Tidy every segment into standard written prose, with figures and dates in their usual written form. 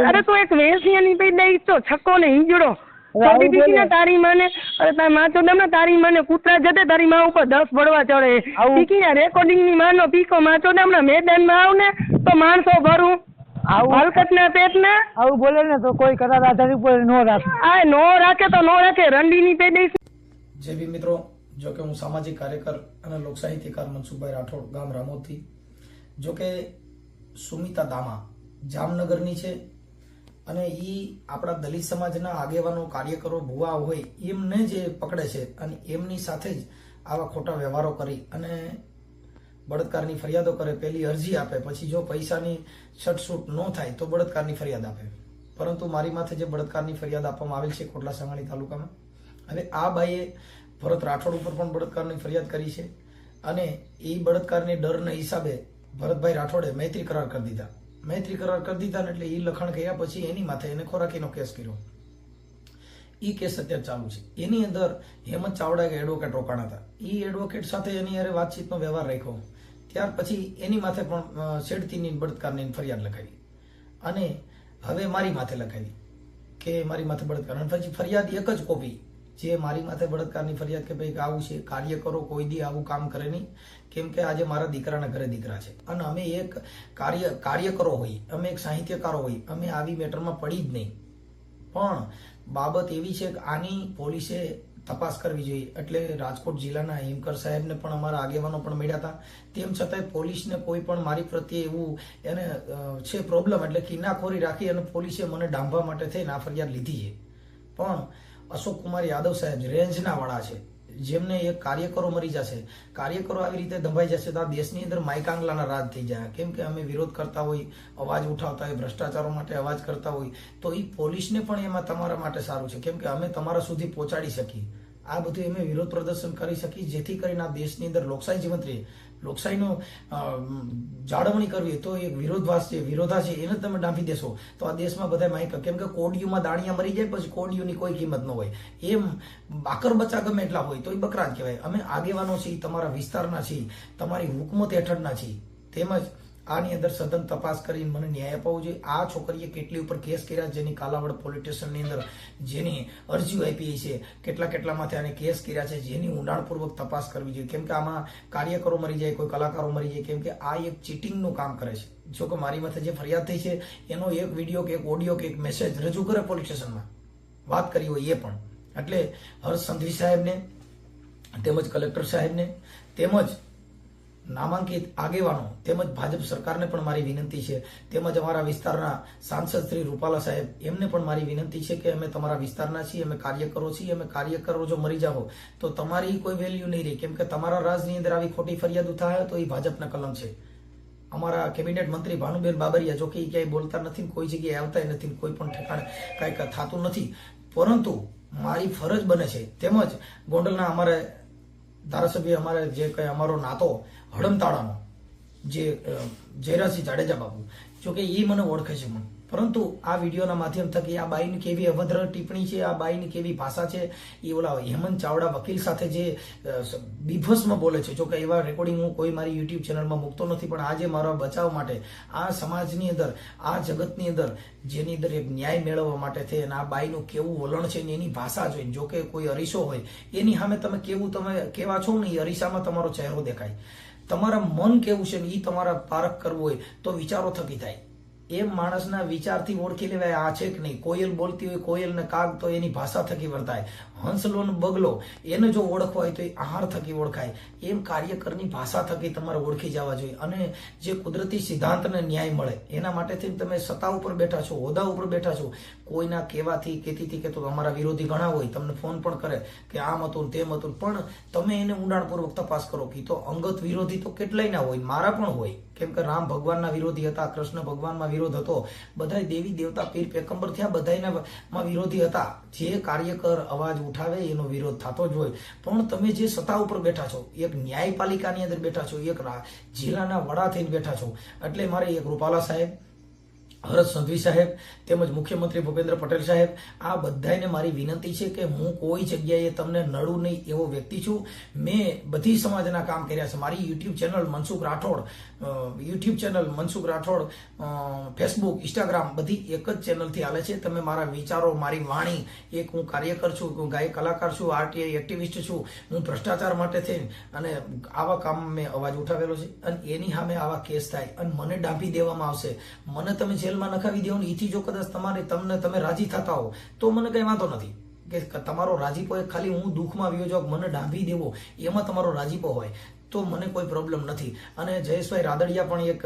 अरे तो एक वेसिया नहीं पे दई तो छक्को ने हिजड़ो छोटी दी ना तारी माने अरे तार मां तो दम ना तारी माने कूतरा जते तारी मां ऊपर 10 बड़वा चढ़े टीकी ना रेकॉर्डिंग ની માનો પીકો માं તો દમ ના મેદાન માં આવ ને તો માણસો ભરું હલકત ના પેટ ના આવું બોલે ને તો કોઈ કરાર આધાર ઉપર નો રાખે આ નો રાખે તો નો રાખે રંડી ની પે દઈ જે બી મિત્રો જો કે હું સામાજિક કાર્યકર અને લોક સાહિત્યકાર મનસુખભાઈ રાઠોડ ગામ રામોદથી જો કે સુમિતા દામા જામનગરની છે અને ઈ આપણા દલિત સમાજના આગેવાનો કાર્યકરો ભુવા હોય એમને જે પકડે છે અને એમની સાથે જ આવા ખોટા વ્યવહારો કરી અને બળાત્કારની ફરિયાદો કરે, પેલી અરજી આપે, પછી જો પૈસાની છટછૂટ ન થાય તો બળાત્કારની ફરિયાદ આપે. પરંતુ મારી માથે જે બળાત્કારની ફરિયાદ આપવામાં આવેલ છે કોટલા સાંગાણી તાલુકામાં, હવે આ બાઈએ ભરત રાઠોડ ઉપર પણ બળાત્કારની ફરિયાદ કરી છે અને એ બળાત્કારની ડરના હિસાબે ભરતભાઈ રાઠોડે મૈત્રી કરાર કરી દીધા. મૈત્રી કરાર કરી દીધા ને એટલે એ લખાણ કર્યા પછી એની માથે એને ખોરાકીનો કેસ કર્યો. એ કેસ અત્યારે ચાલુ છે. એની અંદર હેમંત ચાવડા કે એડવોકેટ રોકાણા હતા. એ એડવોકેટ સાથે એની હારે વાતચીતનો વ્યવહાર રાખ્યો. ત્યાર પછી એની માથે પણ છેડતીની બળાત્કારની ફરિયાદ લખાવી અને હવે મારી માથે લખાવી કે મારી માથે બળાત્કાર. અને પછી ફરિયાદ એક જ કોપી જે મારી માથે બળાત્કારની ફરિયાદ કે ભાઈ આવું છે, કાર્ય કરો, કોઈ દી આવું કામ કરે નહીં, કેમ કે આજે મારા દીકરાના ઘરે દીકરા છે અને અમે એક કાર્યકરો હોય, અમે એક સાહિત્યકારો હોય, અમે આવી મેટરમાં પડી જ નહીં. પણ બાબત એવી છે કે આની પોલીસે તપાસ કરવી જોઈએ. એટલે રાજકોટ જિલ્લાના હિમકર સાહેબને પણ અમારા આગેવાનો પણ મળ્યા હતા. તેમ છતાંય પોલીસને કોઈ પણ મારી પ્રત્યે એવું એને છે પ્રોબ્લેમ, એટલે કિનાખોરી રાખી અને પોલીસે મને ડાંભવા માટે થઈને આ ફરિયાદ લીધી છે. પણ અશોક કુમાર યાદવ સાહેબ રેન્જના વાળા છે, જેમને એક કાર્યકરો મરી જશે, કાર્યકરો આવી રીતે દબાઈ જશે તો આ દેશની અંદર માઇકાંગલાના રાજ થઈ જાય. કેમ કે અમે વિરોધ કરતા હોય, અવાજ ઉઠાવતા હોય, ભ્રષ્ટાચારો માટે અવાજ કરતા હોય, તો એ પોલીસને પણ એમાં તમારા માટે સારું છે, કેમ કે અમે તમારા સુધી પહોંચાડી શકીએ. આ બધું અમે વિરોધ પ્રદર્શન કરી શકીએ, જેથી કરીને આ દેશની અંદર લોકશાહી જીવંત રહે. લોકશાહીનો જાળવણી કરવી તો એક વિરોધા છે એને તમે ડાંફી દેશો તો આ દેશમાં બધા માહિતી, કેમ કે કોડિયુમાં દાણિયા મરી જાય પછી કોડિયુની કોઈ કિંમત ન હોય. એમ બાકર બચ્ચા ગમે એટલા હોય તો એ બકરા જ કહેવાય. અમે આગેવાનો છીએ, તમારા વિસ્તારના છીએ, તમારી હુકમત હેઠળના છીએ. તેમજ આની અંદર સઘન તપાસ કરીને મને ન્યાય અપાવવો જોઈએ. આ છોકરીએ કેટલી ઉપર કેસ કર્યા, જેની કાલાવડ પોલીસ સ્ટેશનની અંદર જેની અરજીઓ આપી છે, કેટલામાંથી આને કેસ કર્યા છે, જેની ઊંડાણપૂર્વક તપાસ કરવી જોઈએ. કેમ કે આમાં કાર્યકરો મરી જાય, કોઈ કલાકારો મરી જાય, કેમ કે આ એક ચીટિંગનું કામ કરે છે. જો કે મારી માથે જે ફરિયાદ થઈ છે એનો એક વિડીયો કે એક ઓડિયો કે એક મેસેજ રજૂ કરે પોલીસ સ્ટેશનમાં, વાત કરી હોય એ પણ. એટલે હર્ષ સંઘવી સાહેબને તેમજ કલેક્ટર સાહેબને તેમજ નામાંકિત આગેવાનો તેમજ ભાજપ સરકારને પણ મારી વિનંતી છે, તેમજ અમારા વિસ્તારના સાંસદ શ્રી રૂપાલા સાહેબ એમને પણ મારી વિનંતી છે કે અમે તમારા વિસ્તારના છીએ, અમે કાર્યકરો છીએ, અમે કાર્યકરો જો મરી જાઓ તો તમારી કોઈ વેલ્યુ નહીં રહી. કેમ કે તમારા રાજની અંદર આવી ખોટી ફરિયાદ થાય તો એ ભાજપના કલમ છે. અમારા કેબિનેટ મંત્રી ભાનુબેન બાબરિયા જો કે ક્યાંય બોલતા નથી, કોઈ જગ્યાએ આવતા નથી, કોઈ પણ ઠેકાણે કાંઈ થતું નથી, પરંતુ મારી ફરજ બને છે. તેમજ ગોંડલના અમારે ધારાસભ્ય, અમારે જે કંઈ અમારો નાતો હડમતાળાનો જે જયરાજસિંહ જાડેજા બાપુ, જોકે એ મને ઓળખે છે, પરંતુ આ વિડીયોના માધ્યમ થકી આ બાઈની કેવી અભદ્ર ટિપ્પણી છે, આ બાઈની કેવી ભાષા છે, એ ઓલા હેમંત ચાવડા વકીલ સાથે જે બીભસ્મ બોલે છે, જોકે એવા રેકોર્ડિંગ હું કોઈ મારી યુટ્યુબ ચેનલમાં મૂકતો નથી. પણ આજે મારા બચાવ માટે આ સમાજની અંદર, આ જગતની અંદર, જેની અંદર એક ન્યાય મેળવવા માટે થઈ અને આ બાઈનું કેવું વલણ છે એની ભાષા જોઈને, જો કે કોઈ અરીસો હોય એની સામે તમે કેવા છો ને, એ અરીસામાં તમારો ચહેરો દેખાય. તમારા મન કેવું છે ને એ તમારા પારખ કરવું હોય તો વિચારો થકી થાય. એમ માણસના વિચારથી ઓળખી લેવાય આ છે કે નહીં. કોયલ બોલતી હોય, કોયલ ને કાગ તો એની ભાષા થકી વર્તાય. હંસલો ને બગલો એને જો ઓળખવા હોય તો એ આહાર થકી ઓળખાય. એમ કાર્યકરની ભાષા થકી તમારે ઓળખી જવા જોઈએ. અને જે કુદરતી સિદ્ધાંતને ન્યાય મળે એના માટેથી તમે સત્તા ઉપર બેઠા છો, હોદ્દા ઉપર બેઠા છો, કોઈના કહેવાથી કેતીથી કે તો અમારા વિરોધી ઘણા હોય, તમને ફોન પણ કરે કે આમ હતું તેમ હતું, પણ તમે એને ઊંડાણપૂર્વક તપાસ કરો કે તો અંગત વિરોધી તો કેટલાય ના હોય, મારા પણ હોય. કેમ કે રામ ભગવાનના વિરોધી હતા, કૃષ્ણ ભગવાનમાં વિરોધ હતો, બધા દેવી દેવતા પીર પેગંબર થયા, બધામાં વિરોધી હતા. જે કાર્યકર અવાજ ઉઠાવે એનો વિરોધ થતો જ હોય. પણ તમે જે સત્તા ઉપર બેઠા છો, એક ન્યાયપાલિકાની અંદર બેઠા છો, એક જિલ્લાના વડા થઈને બેઠા છો, એટલે મારે એક રૂપાલા સાહેબ, હર્ષ સંઘવી સાહેબ તેમજ મુખ્યમંત્રી ભૂપેન્દ્ર પટેલ સાહેબ, આ બધાને મારી વિનંતી છે કે હું કોઈ જગ્યાએ તમને નડું નહીં એવો વ્યક્તિ છું. મેં બધી સમાજના કામ કર્યા છે. મારી YouTube channel Mansukh Rathod, Facebook, Instagram બધી એક જ ચેનલથી હાલે છે. તમે મારા વિચારો, મારી વાણી, એક હું કાર્યકર છું, હું ગાયક કલાકાર છું, આરટીઆઈ એક્ટિવિસ્ટ છું, હું ભ્રષ્ટાચાર માટે થઈને અને આવા કામ મેં અવાજ ઉઠાવેલો છે. અને એની સામે આવા કેસ થાય અને મને ડાંપી દેવામાં આવશે, મને તમે જેલમાં નખાવી દેવો ને એથી જો કદાચ તમે રાજી થતા હો તો મને કઈ વાંધો નથી કે તમારો રાજીપો એક ખાલી હું દુઃખમાં આવ્યો જો મને ડાંભી દેવો એમાં તમારો રાજીપો હોય તો મને કોઈ પ્રોબ્લેમ નથી. અને જયેશભાઈ રાદડિયા પણ એક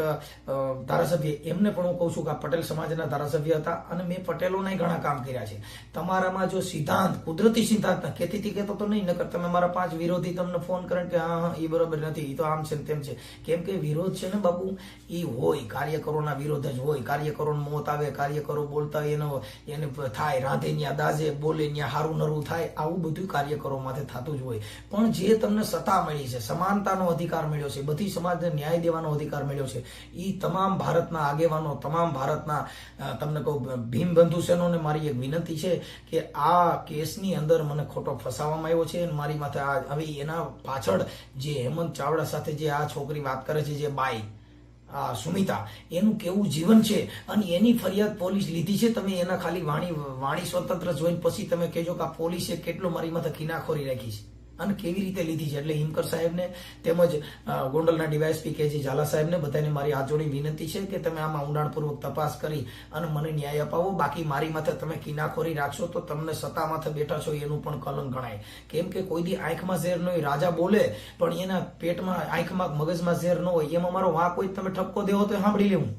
ધારાસભ્ય, એમને પણ હું કહું છું કે આ પટેલ સમાજના ધારાસભ્ય હતા અને મેં પટેલોના ઘણા કામ કર્યા છે. તમારામાં જો સિદ્ધાંત, કુદરતી સિદ્ધાંત ખેતીથી કહેતો તો નહીં, નકર તમે મારા 5 વિરોધી તમને ફોન કરે કે હા એ બરોબર નથી, એ તો આમ છે તેમ છે. કેમ કે વિરોધ છે ને બાપુ, એ હોય, કાર્યકરોના વિરોધ જ હોય. કાર્યકરોને મોત આવે, કાર્યકરો બોલતા એને થાય, રાધે ન્યા દાજે, બોલે ન્યા હારું નરું થાય, આવું બધું કાર્યકરો માથે થતું જ હોય. પણ જે તમને સત્તા મળી છે, સમાનતા અધિકાર મળ્યો છે, બધી સમાજને ન્યાય દેવાનો અધિકાર મળ્યો છે, એ તમામ ભારતના આગેવાનો, તમામ ભારતના તમને કહું ભીમ બંધુ સેનોને મારી એક વિનંતી છે કે આ કેસની અંદર મને ખોટો ફસાવવામાં આવ્યો છે અને મારી માથે હવે એના પાછળ જે હેમંત ચાવડા સાથે જે આ છોકરી વાત કરે છે, જે બાઈ સુમિતા, એનું કેવું જીવન છે અને એની ફરિયાદ પોલીસ લીધી છે. તમે એના ખાલી વાણી સ્વતંત્ર જોઈને પછી તમે કહેજો કે આ પોલીસે કેટલો મારી માથે કિનાખોરી રાખી છે અને કેવી રીતે લીધી છે. એટલે હિમકર સાહેબને તેમજ ગોંડલના ડીવાયએસપી કેજી ઝાલા સાહેબને બધાને મારી હાથ જોડી વિનંતી છે કે તમે આમાં ઊંડાણપૂર્વક તપાસ કરી અને મને ન્યાય અપાવો. બાકી મારી માથે તમે કિનાખોરી રાખશો તો તમને સત્તા માથે બેઠા છો એનું પણ કલંક ગણાય. કેમ કે કોઈ દી આંખમાં ઝેર ન હોય, રાજા બોલે પણ એના પેટમાં, આંખમાં, મગજમાં ઝેર ન હોય. એમાં મારો વાંક હોય, તમે ઠપકો દેવો તો સાંભળી લેવું,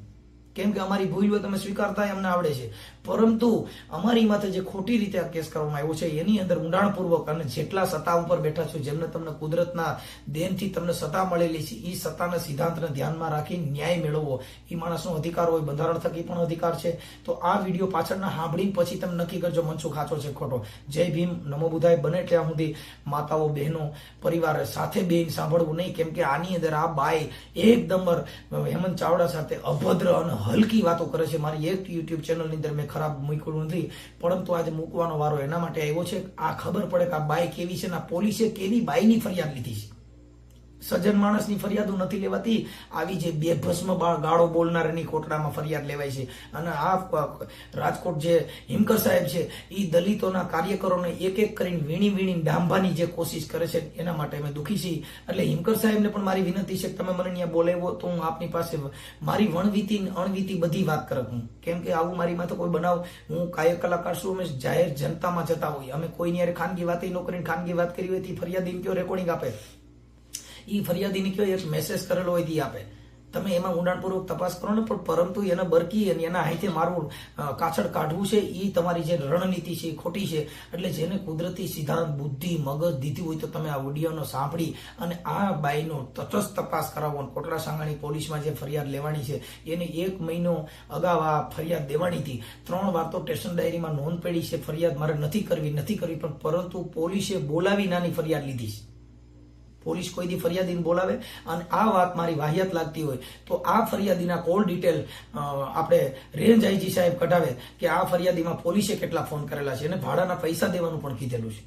કેમ કે અમારી ભૂલ હોય તમે સ્વીકારતા અમને આવડે છે. પરંતુ અમારી માથે જે ખોટી રીતે આ કેસ કરવામાં આવ્યો છે એની અંદર ઊંડાણપૂર્વક અને જેટલા સત્તા ઉપર બેઠા છો, જેમને તમને કુદરતના દેનથી તમને સત્તા મળેલી છે, એ સત્તાના સિદ્ધાંતને ધ્યાનમાં રાખી ન્યાય મેળવવો એ માણસનો અધિકાર હોય, બંધારણ થકી પણ અધિકાર છે. તો આ વિડીયો પાછળના સાંભળીને પછી તમે નક્કી કરજો મનસુખ સાચો છે ખોટો. જય ભીમ, નમો બુધાય. બને ત્યાં સુધી માતાઓ, બહેનો, પરિવાર સાથે બેન સાંભળવું નહીં. કેમ કે આની અંદર આ બાઈ એકદમ હેમંત ચાવડા સાથે અભદ્ર અને હલકી વાતો કરે છે. મારી એક યુટ્યુબ ચેનલની અંદર મેં ખરાબ મૂક્યું નથી, પરંતુ આજે મૂકવાનો વારો એના માટે આવ્યો છે. આ ખબર પડે કે આ બાઈ કેવી છે ને પોલીસે કેવી બાઈની ફરિયાદ લીધી છે. સજ્જન માણસની ફરિયાદો નથી લેવાતી, આવી જે બેભસ્મ ગાળો બોલનારની કોટડામાં ફરિયાદ લેવાય છે. અને આ રાજકોટ જે હિમકર સાહેબ છે એ દલિતોના કાર્યકરોને એક એક કરીને વીણી ડાંભાની જે કોશિશ કરે છે એના માટે અમે દુઃખી છીએ. એટલે હિમકર સાહેબને પણ મારી વિનંતી છે કે તમે મને ત્યાં બોલાવ્યો તો હું આપની પાસે મારી વણવીતી અણવીતી બધી વાત કરત હું. કેમ કે આવું મારી માથે કોઈ બનાવ, હું કાયક કલાકાર છું, અમે જાહેર જનતામાં જતા હોય, અમે કોઈની યારે ખાનગી વાત ન કરીને ખાનગી વાત કરી હોય ફરિયાદી કયો રેકોર્ડિંગ આપે, એ ફરિયાદીને કયો એક મેસેજ કરેલો હોય તે આપે. તમે એમાં ઊંડાણપૂર્વક તપાસ કરો ને, પણ પરંતુ એને બરકી અને એના હાથે મારું કાછડ કાઢવું છે એ તમારી જે રણનીતિ છે એ ખોટી છે. એટલે જેને કુદરતી સિદ્ધાંત, બુદ્ધિ, મગજ દીધી હોય તો તમે આ વિડીયોનો સાંભળી અને આ બાઈનો તટસ્થ તપાસ કરાવો. કોટડા સાંગાણી પોલીસમાં જે ફરિયાદ લેવાની છે એને 1 મહિનો અગાઉ આ ફરિયાદ દેવાની હતી. 3 વાર તો સ્ટેશન ડાયરીમાં નોંધ પડી છે ફરિયાદ મારે નથી કરવી, પણ પરંતુ પોલીસે બોલાવી નાની ફરિયાદ લીધી છે. પોલીસ કોઈ દી ફરિયાદીને બોલાવે અને આ વાત મારી વાહિયાત લાગતી હોય તો આ ફરિયાદીના કોલ ડિટેલ આપણે રેન્જ આઈજી સાહેબ કઢાવે કે આ ફરિયાદીમાં પોલીસે કેટલા ફોન કરેલા છે અને ભાડાના પૈસા દેવાનું પણ કીધેલું છે.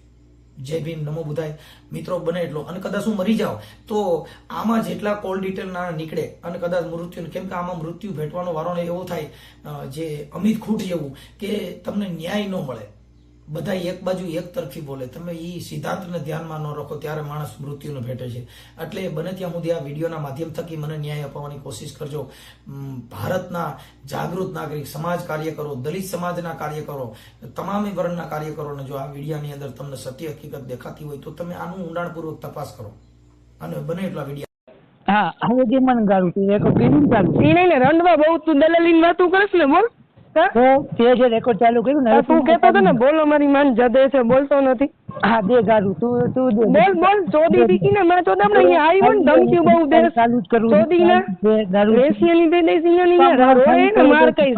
જય ભીમ, નમો બુધાય. મિત્રો બને એટલો, અને કદાચ હું મરી જાઉં તો આમાં જેટલા કોલ ડિટેલ ના નીકળે અને કદાચ મૃત્યુ, કેમ કે આમાં મૃત્યુ ભેટવાનો વારો એવો થાય જે અમિત ખૂટ જેવું કે તમને ન્યાય ન મળે. બધા એક બાજુ એક તરફી બોલે, તમે એ સિદ્ધાંતને ધ્યાનમાં ન રાખો ત્યારે માણસ મૃત્યુને ભેટે છે. એટલે બને ત્યાં સુધી આ વિડીયોના માધ્યમ થકી મને ન્યાય અપાવવાની કોશિશ કરજો. ભારતના જાગૃત નાગરિક, સમાજ કાર્યકરો, દલિત સમાજના કાર્યકરો, તમામ વર્ણના કાર્યકરોને જો આ વિડીયોની અંદર તમને સત્ય હકીકત દેખાતી હોય તો તમે આનું ઊંડાણપૂર્વક તપાસ કરો અને બને એટલા વિડીયો. હા, હવે જે મને ગાળું છે એક પીડી ચાલુ પીને રંડવા બહુ તું દલાલીની વાતું કરસ ને, બોલ. તો તે જે રેકોર્ડ ચાલુ કર્યું ને તું કહેતો હતો ને બોલો મારી માન જદે છે, બોલતો નથી. હા, દે ગાળું તું દે. બોલ ચોદી દીકીને માં ચોદા આપણે અહીંયા આવી હોય ને ધમકી બહુ દે ચાલુ જ કરું ચોદીના રેશિયાની બે દેશિયાની ને રોય ને માર કઈ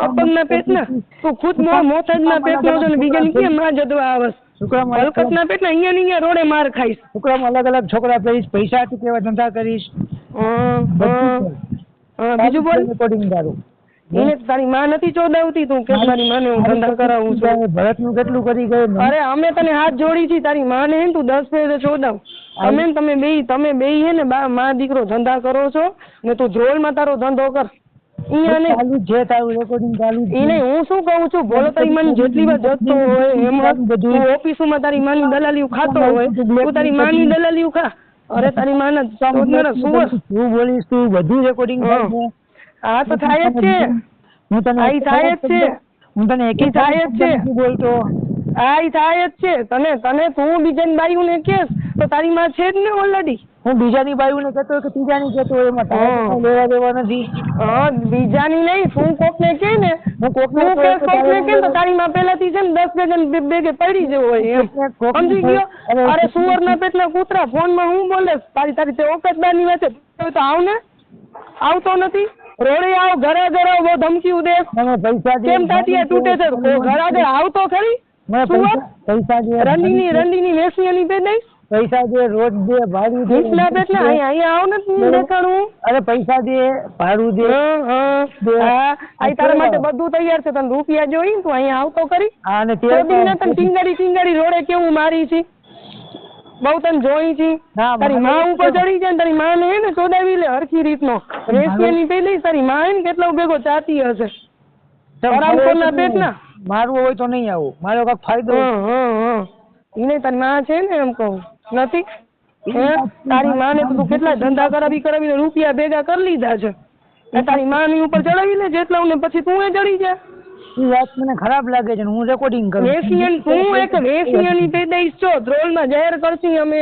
અપંગના પેટના તું ખુદ મોથજના પેટનો છો ને બીજાને કેમ માં જદવા આવસ હલકતના પેટના અહીંયા રોડે માર ખાઈશ. છોકરામાં અલગ અલગ છોકરા કરીશ, પૈસા કેવા ધંધા કરીશ, બીજું બોલ. રેકોર્ડિંગ ગાળું એને તારી માં નથી ચોદાવતી તું કે મારી માને હું ધંધા કરાવું છું. ભરતનું કેટલું કરી ગયો અરે અમે તને હાથ જોડી છી તારી માને હે ને તું 10 ફેરે ચોદાવ. તમે બે હે ને માં દીકરો ધંધા કરો છો ને તું ધ્રોલમાં તારો ધંધો કર. ચાલુ છે તારું રેકોર્ડિંગ ચાલુ છે. એને હું શું કહું છું બોલો તારી માની જેટલી વાર જતો હોય એમ તું ઓફિસમાં તારી માની દલાલીઓ ખાતો હોય તું તારી માની દલાલીઓ ખા. અરે તારી માના સુવર તું બોલીશ તું બધું રેકોર્ડિંગ થાય છે. આ તો થાય જ છે. હું તને આ થાય જ છે. હું તને એક થાય જ છે. બોલતો આ થાય જ છે. તને તું બીજાની બાયુને કેસ તો તારી માં છે જ ને ઓલરેડી. હું બીજાની બાયુને કહેતો કે ત્રીજાની કહેતો એમાં તારે લેવા દેવા નથી. બીજાની નહીં તું કોકને કે ને હું કોકને કે તો તારી માં પહેલાથી છે ને 10 ભેગે પડી જવો હોય એમ સમજી ગયો. અરે સુવરના પેટના કૂતરા ફોનમાં હું બોલે તારી તે ઓકત બારની વાતે તો આવ ને આવતો નથી. રોડે આવ ઘરે બહુ ધમકી દે કેમ તાટિયા તૂટે છે ઘર આગળ આવતો ખરી. પૈસા રંડીની વેસણીની પે દઈશ પૈસા દે રોજ દે ભાડું દે અહીંયા આવ ને દેખાડું. અરે પૈસા દે ભાડું દે. તારા માટે બધું તૈયાર છે. તને રૂપિયા જોઈ તું અહીંયા આવતો કરી. તને ચીંગાડી રોડે કેવું મારી છે બહુ તને જોઈ છે. તારી માં ઉપર ચડી જાય ને તારી માં ને ને ચોદાવી લે હરખી રીતનો રેશિયાની પેલી તારી માં ને કેટલો ભેગો ચાતી હશે પેટના. મારવું હોય તો નહીં આવું મારો કાંઈક ફાયદો એને તારી માં છે ને એમ કહું નથી. તારી માં ને તું કેટલા ધંધા કરાવીને રૂપિયા ભેગા કરી લીધા છે. તારી માં ની ઉપર ચડાવી લે જેટલા ને પછી તું એ ચડી જા. એ વાત મને ખરાબ લાગે છે હું રેકોર્ડિંગ કરું. તું એક વેસિયાની પેદાઈશ છો. ધ્રોલમાં જાહેર કરશી અમે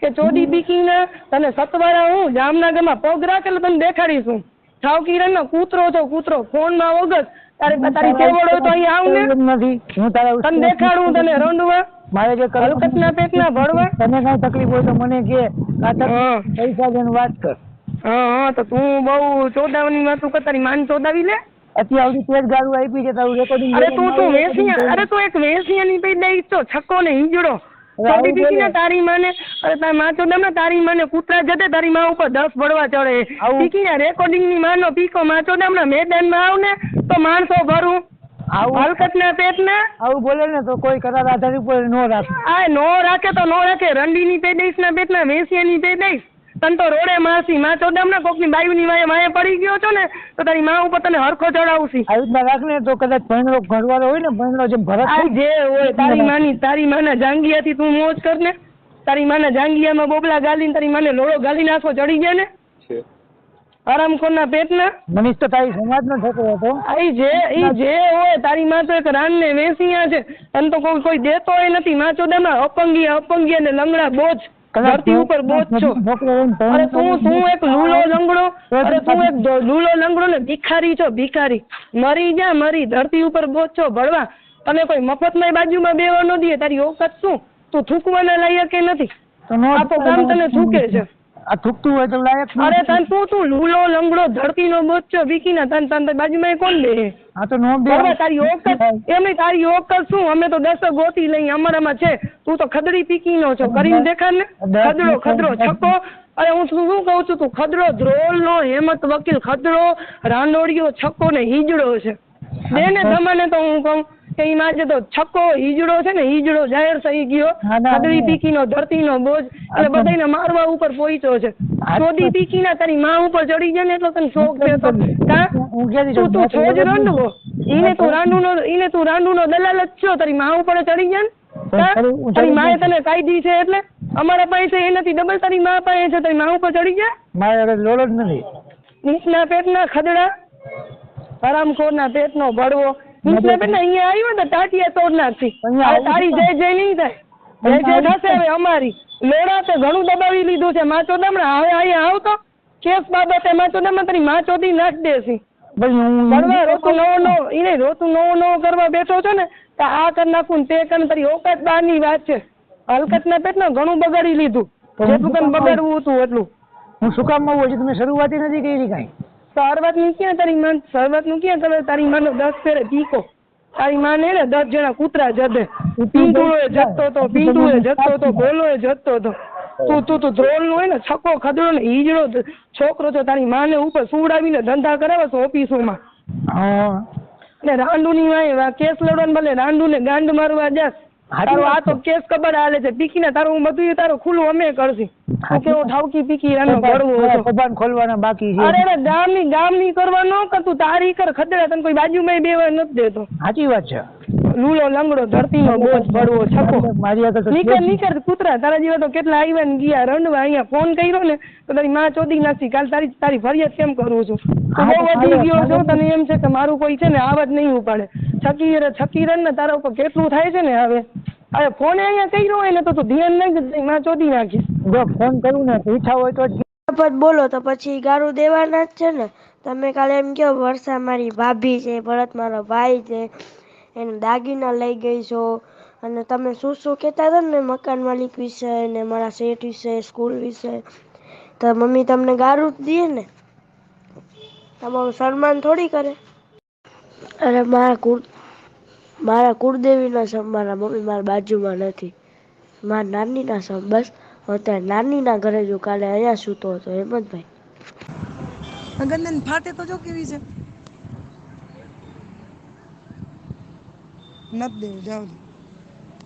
કે ચોદી બીકીના તને સતવારા હું જામનગરમાં પગ રાખેલો તને દેખાડીશું. ઠાવકીરણ નો કૂતરો છો કૂતરો ફોનમાં વગર તારી કેવડ હોય તો અહીંયા આવ ને નથી હું તારા તને દેખાડું તને રંડવા મારે જે હલકતના પેટના ભરવા. તને કઈ તકલીફ હોય તો મને કે પૈસા દઈને વાત કર. તો તું બહુ ચોદાવાની વાતું કર તારી માન ચોદાવી લે. અત્યાર સુધી પેટ ગાળું આપી છે તારું રેકોર્ડિંગ. અરે તું વેસિયા તું એક વેસિયાની પેદાઈશ છો છક્કો ને હિંજડો ચોદી બીકીને તારી માને અરે તારી માં ચોદામાં તારી માને કૂતરા જતે તારી માં ઉપર 10 ભરવા ચડે. બીકીના રેકોર્ડિંગ ની માનો પીકો માં ચોદામના મેદાનમાં આવ ને તો માણસો ભરું. હલકતના પેટના આવું બોલે ને તો કોઈ કરાર આધાર ઉપર નો રાખે. નો રાખે તો નો રાખે. રંડીની પેદાઈશ ના પેટના વેસિયાની પેદાઈશ તને તો રોડે માસી માં ચોદામના કોકની બાયુની વાય પડી ગયો છો ને તો તારી માં ઉપર તને હરખો ચડાવશી. આવી રીતના રાખ ને તો કદાચ ભણરો ઘરવાળો હોય ને ભણરો જેમ ભરત જે હોય તારી માના જાંગિયાથી તું મોજ કર ને. તારી માના જાંગિયામાં બોબલા ગાલીને તારી માને લોડો ગાલી નાખો ચડી ગયા ને આરામખોરના પેટના. મનીષ તો તારી સમાજનો છોકરો હતો. જે હોય તારી માં તો એક રાન ને વેસિયા છે. તને તો કોઈ દેતો નથી. માં ચોદામાં અપંગી ને લંગડા બોજ ધરતી ઉપર બોજ છો. અરે તું એક લૂલો લંગડો ને ભિખારી છો ભિખારી. મરી જા મરી ધરતી ઉપર બોજ છો ભળવા. તને કોઈ મફતમાં બાજુમાં બેવા ન દે. તારી ઓકાત શું તું થૂકવાના લાયક નથી. આખો ગામ તને થૂકે છે. આ થૂકતું હોય તો લાયક. અરે તું લૂલો લંગડો ધરતીનો બોજ છો ભીખીના તન બાજુમાં કોણ બે. આ તો નો બે તારી ઓકાત એમ તારી ઓકાત શું. અમે તો 10 ગોતી લઈ અમારામાં છે. તું તો ખદડી પીકીનો છો કરીને દેખાડ ને. ખદડો છક્કો. અરે હું શું કહું છું તું ખદડો ધ્રોલ નો હેમંત વકીલ ખદડો રાંડોળિયો છક્કો ને હિજડો છે. દે ને તમને તો હું કહું કે ઈ માજે તો છક્કો હિજડો છે ને હિજડો જાહેર થઈ ગયો. ખદડી પીકીનો ધરતીનો બોજ એટલે બધાને મારવા ઉપર પહોંચ્યો છે. ચોદી પીકીના તારી માં ઉપર ચડી જાય ને એટલો તને શોખ છે તો તું છોજ રંડવો. એને તું રાંડુનો દલાલ જ છો. તારી માં ઉપર ચડી જાય ને તારી માએ તને કાયદી છે એટલે અમારા પાસે એ નથી ડબલ તારી માં પાસે છે. તારી માં ઉપર ચડી જાય મારે લોડો જ નથી. નીચના પેટના ખદડા હરામખોરના પેટનો ભડવો. નીચના પેટના અહીંયા આવ્યો ને ટાટિયા તોડ નાખી. તારી જય નહીં થાય. જય થશે હવે અમારી. લોડા તે ઘણું દબાવી લીધું છે માં ચોદામણા. હવે અહીંયા આવતો કેસ બાબતે માં ચોદામણા તારી માં ચોદી નાખ દેસી. ભણવા રોતું નવો કરવા બેઠો છો ને તો આ કરી નાખું ને તે કરી. તારી ઓકાત બહારની વાત છે. હલકતના પેટના ઘણું બગાડી લીધું. જેટલું તને બગાડવું હતું એટલું. હું શું કામ આવું? તમે શરૂઆત નથી કરી કઈ. શરૂઆત નું ક્યાં તારી માં શરૂઆત નું ક્યાં કરે. તારી માનો 10 ફેરે પીકો. તારી માને ને 10 જણા કૂતરા જડે. પીંડુઓ જતો હતો ગોલો જતો હતો. તું ધ્રોલ નું હોય ને છક્કો ખદડો ને હિજડો છોકરો છો. તારી માને ઉપર સુવડાવીને ધંધા કરાવે છો ઓફિસોમાં. હા ને રાંડુ ની વાય કેસ લડવાનું ભલે રાંડુ ને ગાંડ મારવા જાસ તારો આ તો કેસ કબર હાલે છે પીકી ને તારું બધું તારું ખુલ્લું અમે કરશી તું કેવો ઠાવકી પીકી એનો બળવો હતો કબાન ખોલવાના બાકી છે. અરે ગામની કરવા ન કરતું તારી કર ખદડા તને કોઈ બાજુમાં બેવા નથી દેતો. સાચી વાત છે. લૂલો લંગડો ધરતીનો બોજ ભરવો છકો મારી આગળ તો નીકળ કૂતરા તારા જેવા તો કેટલા આવ્યા ને ગયા રંડવા અહીંયા ફોન કર્યો ને તો તારી માં ચોદી નાખી કાલ તારી ફરિયાદ કેમ કરું છું તો બહુ વધી ગયો છો તને એમ છે કે મારું કોઈ છે ને આવાજ નહીં ઉપાડે છકી રન ને તારા ઉપર કેટલું થાય છે ને હવે ફોન અહીંયા કર્યો હોય ને તો તું ધ્યાન નહીં દે માં ચોદી નાખીશ. જો ફોન કરું ને ઈચ્છા હોય તો પદ બોલો તો પછી ગારું દેવાના જ છે ને. તમે કાલે એમ કહો વર્ષા મારી ભાભી છે, ભરત મારો ભાઈ છે, એને દાગીના લઈ ગઈ છો અને તમે શું કહેતા હતા ને મકાન માલિક વિશે ને મારા શેઠ વિશે સ્કૂલ વિશે તો મમ્મી તમને ગારું જ દે ને, તમારું સન્માન થોડી કરે. અરે મારા કુળદેવીના સમ મારા મમ્મી મારા બાજુમાં નથી, મારા નાનીના સમ બસ. અત્યારે નાનીના ઘરે જો કાલે અહીંયા સૂતો હતો હેમંતભાઈ. ગંદન ફાટે તો જો કેવી છે. નથી દેવું જાવ દે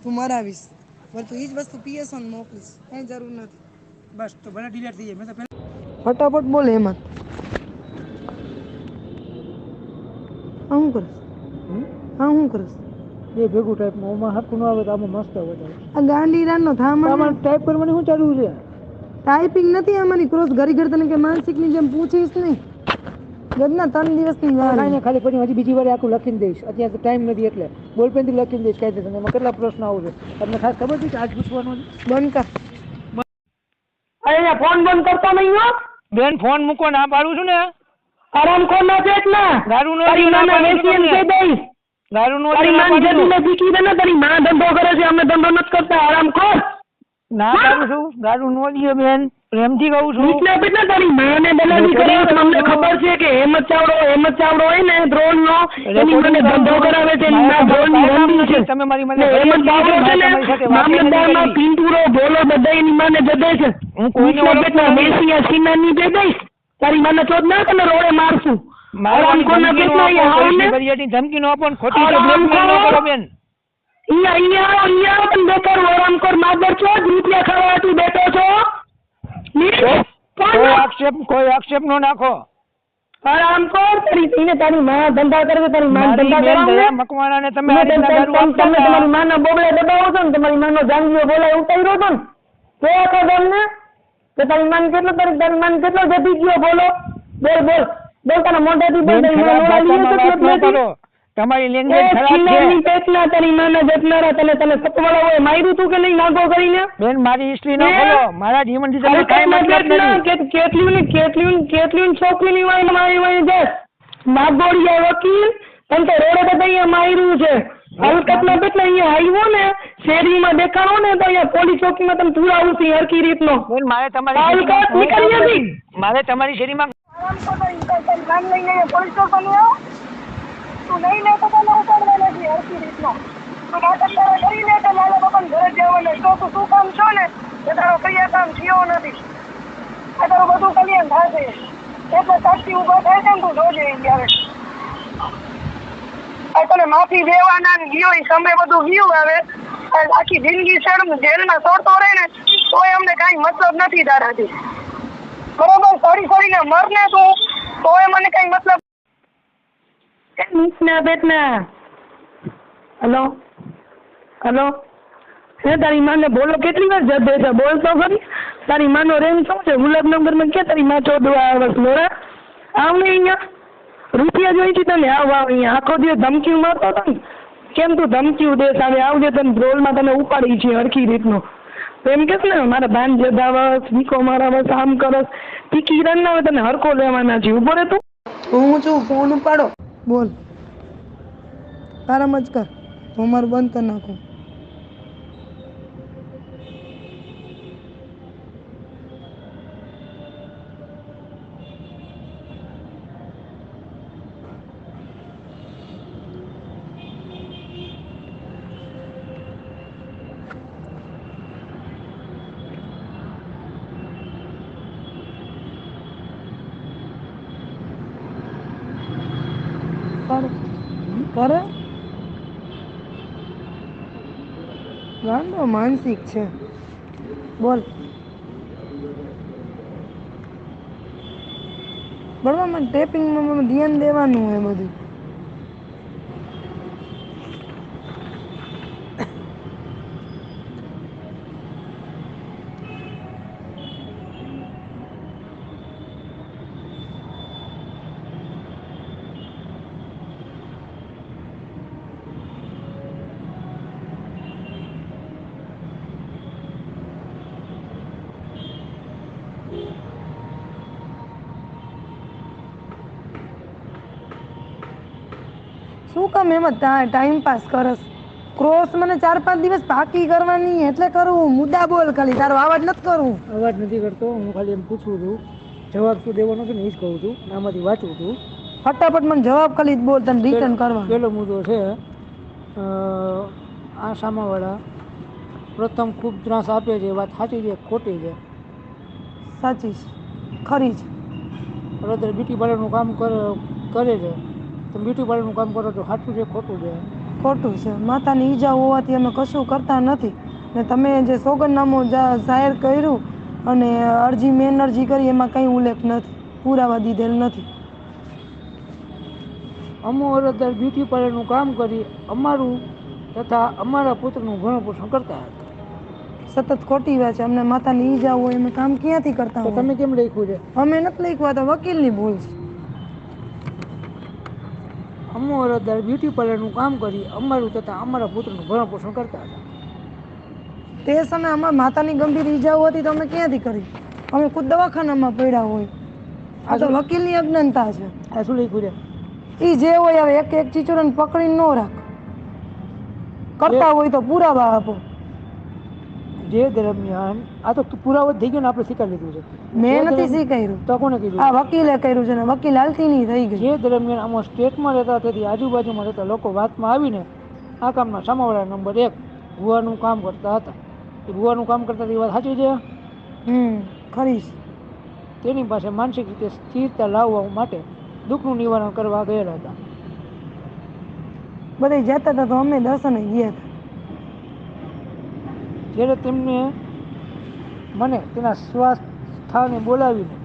તું મરાવીશ પણ તું એ જ વસ્તુ પીએસઓ ને મોકલીશ કઈ જરૂર નથી. બસ તો ભલે ડિલીટ થઈ જાય. મેં તો ફટાફટ બોલે હેમંત. હા હું કરીશ હું કરીશ એ ભેગું ટાઈપમાં ઓમાં હરખું ન આવે તો આમાં મસ્ત આવે. આ ગાંડીરાનો થામા આમાં ટાઈપ કરવાની શું ચાલુ છે? ટાઈપિંગ નથી આમાંની ક્રોસ ઘરી ઘર તને કે માનસિકની જેમ પૂછીશ નહીં. ઘરના 3 દિવસની વાર કાંઈ ખાલી પછી હજી બીજી વાર આખું લખીને દઈશ. અત્યારે ટાઈમ નથી એટલે બોલપેનથી લખીને દઈશ. કાંઈ એમાં કેટલા પ્રશ્ન આવશે તમને ખાસ ખબર છે કે આજ પૂછવાનું છે? બંધ કર. અરે ફોન બંધ કરતો નહીં હો બેન ફોન મૂકો ના પાડું છું ને. આરામ ખોર ના છે ના દારૂ નો તારી માને વેચીને કહી દઈશ. દારૂ નો તારી માન જતી ને શીખી દે ને તારી માં ધંધો કરે છે અમે ધંધો નથી કરતા આરામ ખોર. ના પાડું છું. દારૂ નો દીએ બેન, પ્રેમથી કહું છું. નીચલા પીટલા તારી માને દલાલી કરે છે. અમને ખબર છે કે હેમંત ચાવડો હોય ને દ્રોણ નો એની મને ધંધો કરાવે છે એની માં દ્રોણ ની રંડી છે. તમે મારી ને હેમંત ચાવડો છે ને મામલતદારમાં પિંટુરો ભોલો બધા એની માને જદે છે. હું કોઈને નીચલા પીટલા મેસિયા સિનાની દે દઈશ. તારી માને ચોદ ના તને રોડે મારશું. આરામ ખોર ના પીટલા અહીંયા આવો ને ધમકી નો આપો ને ખોટી તો બ્લેકમેલ ન કરો બેન. અહીંયા આવો તને બેકાર આરામ ખોર માદર છો રૂપિયા ખાવા તું બેઠો છો. કોઈ આક્ષેપ નો નાખો. આરામ કર તારી માં ધંધા કરે તારી માં ધંધા કરાવે મકવાણા ને તમે આ રીતના દારૂ આપતા તમે તમારી માના બોબડે દબાવો છો ને તમારી માનો જાંગીઓ બોલાય ઉતાર્યો છો ને તો આખો તમને કે તારી માન કેટલો જતી ગયો બોલો બોલ તારા મોઢાથી બોલ તારી માન કરો. તમારી લેંગ્વેજ ખરાબ છે. પેટના તારી માના જતનારા તને સતવાળા હોય માર્યું તું કે નહીં નાગો કરીને બેન મારી હિસ્ટ્રી ન ખોલો. મારા જીવનથી તમે કાંઈ મતલબ નથી. કેટલી છોકરીની વાય મારી વાય જસ નાગોડિયા વકીલ તને તો રોડે બધા અહીંયા માર્યું છે. હલકતના બેટલા અહીંયા આવ્યો ને શેરીમાં દેખાડો ને તો અહીંયા પોલીસ ચોકીમાં તમે પુરાવું છે હરકી રીતનો. બેન મારે હલકત નીકળી હતી મારે તમારી શેરીમાં નામ લઈને પોલીસ ચોકી આવો તું નહીં લે તો તને ઉતારવા નથી હરકી રીતનો. તું નાટક કરી લે તો મારા બાપાને ઘરે જવાના તો તું શું કામ છો ને એ તારો કયા કામ થયો નથી. આ તારું બધું કલ્યાણ થશે એટલે સાક્ષી ઉભા થાય છે ને તું જોજે ત્યારે તને માફી દેવાના ગયો એ સમય બધું ગયું. હવે આખી જિંદગી જેલમાં સોડતો રહે ને તોય અમને કાંઈ મતલબ નથી તારાથી. બરોબર સડીને મર ને તું તોય મને કઈ મતલબ નીચના બેટના. હલો હે તારી માને બોલો કેટલી વાર જડે છે બોલ તો ખરી. તારી માનો રેન્જ શું છે ગુલાબનગરમાં કે તારી માં 14 વર્ષ લોરા આવ ને અહીંયા રૂપિયા જોઈ છે તને આવ અહીંયા આખો દિવસ ધમકી મારતો હતો ને કેમ તું ધમકી દેશ આવે આવજે તને રોલમાં તને ઉપાડી છે હરખી રીતનો તો એમ કે ને મારા ભાન જદાવસ વીકો મારાવસ આમ કરસ ટીકી રન ના તને હરખો લેવાના છે. ઉભો રે તું હું છું ફોન ઉપાડો બોલ આરામ જ કર હું મારું બંધ કરી નાખું. કરે ગાંડો માનસિક છે. બોલ બરાબર, મને ટેપિંગમાં ધ્યાન દેવાનું હોય બધું. શું કામ એમાં ટાઈમ પાસ કરસ? ક્રોસ મને 4-5 દિવસ પાકી કરવાની એટલે કરું. મુદ્દા બોલ, ખાલી તારો અવાજ નથી કરું. અવાજ નથી કરતો, હું ખાલી એમ પૂછું છું. જવાબ શું દેવાનો છે ને એ જ કહું છું. આમાંથી વાંચું છું. ફટાફટ મને જવાબ ખાલી બોલ, તને રિટર્ન કરવાનો. પહેલો મુદ્દો છે આ સામાવાળા પ્રથમ ખૂબ ત્રાસ આપે છે, વાત સાચી છે ખોટી છે? સાચી છે, ખરી છે. અત્યારે બ્યુટી પાર્લરનું કામ કરે છે. તમે બ્યુટી પાર્લરનું કામ કરો તો સાચું છે ખોટું છે? ખોટું છે. માતાની ઈજા હોવાથી અમે કશું કરતા નથી. ને તમે જે સોગંદનામું જાહેર કર્યું અને મેન અરજી કરી એમાં કંઈ ઉલ્લેખ નથી, પુરાવા દીધેલ નથી. અમો અરજદાર બ્યુટી પાર્લરનું કામ કરી અમારું તથા અમારા પુત્રનું ભરણ પોષણ કરતા હતા. સતત ખોટી વાત છે. અમને માતાની ઈજા હોય અમે કામ ક્યાંથી કરતા તો હોય? તમે કેમ લખ્યું છે? અમે નથી લખ્યું, તો વકીલની ભૂલ છે. અમો અરજદાર બ્યુટી પાર્લરનું કામ કરી અમારું તથા અમારા પુત્રનું ભરણ પોષણ કરતા હતા. તે સમયે અમારા માતાની ગંભીર ઈજાઓ હતી તો અમે ક્યાંથી કરી? અમે ખુદ દવાખાનામાં પડ્યા હોય. આ તો વકીલની અજ્ઞાનતા છે. આ શું લખ્યું છે? એ જે હોય હવે એક એક ચીચોરાને પકડીને ન રાખ. કરતા હોય તો પુરાવા આપો. જે દરમિયાન આ તો પુરાવો થઈ ગયો ને, આપણે સ્વીકાર લીધું છે. મેં નથી સ્વીકાર્યું, તો કોને કીધું? આ વકીલે કર્યું છે ને વકીલ હાલતી નહીં થઈ ગઈ. જે દરમિયાન આમાં સ્ટેટમાં રહેતા તેથી આજુબાજુમાં રહેતા લોકો વાતમાં આવીને આ કામના સામાવાળા નંબર 1 ભુવાનું કામ કરતા હતા. એ ભુવાનું કામ કરતા એ વાત સાચી છે? ખરી છે. તેની પાસે માનસિક રીતે સ્થિરતા લાવવા માટે દુઃખનું નિવારણ કરવા ગયેલા હતા. બધા જતા હતા તો અમે દર્શને ગયા હતા. જ્યારે તેમને મને તેના શ્વાસ સ્થાને બોલાવીને